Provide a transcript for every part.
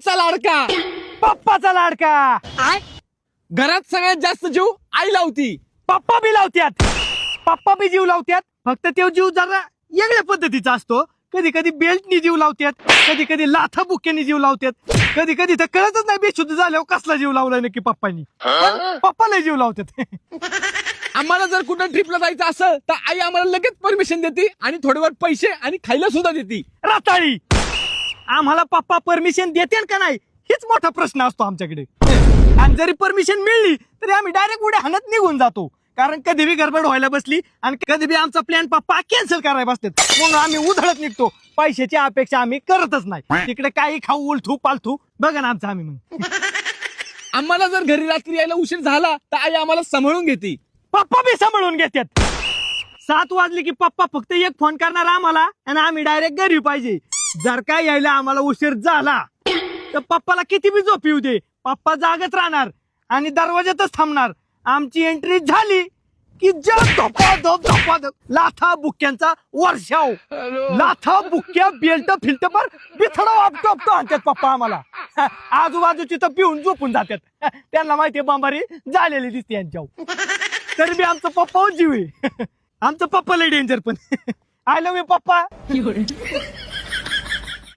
घराचा लाडका, पप्पाचा लाडका. घरात सगळ्यात जास्त जीव आई लावती. पप्पा बी लावत्यात, पप्पा बी जीव लावत्यात. फक्त तो जीव जरा वेगळ्या पद्धतीचा असतो. कधी कधी बेल्टनी जीव लावत्यात, कधी कधी लाथा बुक्यानी जीव लावत्यात, कधी कधी तर कळतच नाही बेशुद्ध झाल्यावर कसला जीव लावलाय नक्की पप्पानी. पप्पाला जीव लावतात. आम्हाला जर कुठं ट्रिपला जायचं असेल तर आई आम्हाला लगेच परमिशन देते आणि थोडेफार पैसे आणि खायला सुद्धा देते. राताळी. आम्हाला पप्पा परमिशन देतील का नाही हेच मोठा प्रश्न असतो आमच्याकडे. आणि जरी परमिशन मिळली तरी आम्ही डायरेक्ट उड्या हाणत निघून जातो. कारण कधी बी गडबड व्हायला बसली आणि कधी बी आमचा प्लॅन पप्पा कॅन्सल करायला बसतात म्हणून आम्ही उधळत निघतो. पैशाची अपेक्षा आम्ही करतच नाही. तिकडे काही खाऊ उलथू पालथू बघा ना आमचं आम्ही. मग आम्हाला जर घरी रात्री यायला उशीर झाला तर आई आम्हाला सांभाळून घेते. पप्पा बी सांभाळून घेतात. 7 वाजले की पप्पा फक्त एक फोन करणार आम्हाला आणि आम्ही डायरेक्ट घरी पाहिजे. जर का यायला आम्हाला उशीर झाला तर पप्पाला किती बी झोप येऊ दे, पप्पा जागच राहणार आणि दरवाजातच थांबणार. आमची एंट्री झाली की धपाधप लाथा बुक्यांचा वर्षाव. लाथा बुक्या बेल्ट फिल्ट पर बिथडा आपटो आणतात पप्पा आम्हाला. आजूबाजूची तर पिऊन झोपून जातात. त्यांना माहितीये बंबारी झालेली दिसते यांच्यावर. तरी बी आमचं पप्पा जीव आहे. आमचं पप्पा लय डेंजर. पण आय लव्ह यू पप्पा.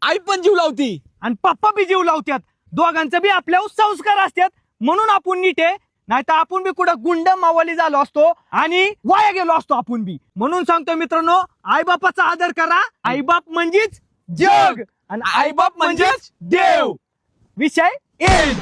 आई पण जीव लावती आणि पप्पा बी जीव लावतात. दोघांचं बी आपल्यावर संस्कार असतात म्हणून आपण नीट आहे. नाही तर आपण बी कुठं गुंड मावाली झालो असतो आणि वाया गेलो असतो आपण बी. म्हणून सांगतो मित्रांनो, आईबापाचा आदर करा. आईबाप म्हणजेच जग आणि आईबाप म्हणजेच देव. विषय एंड.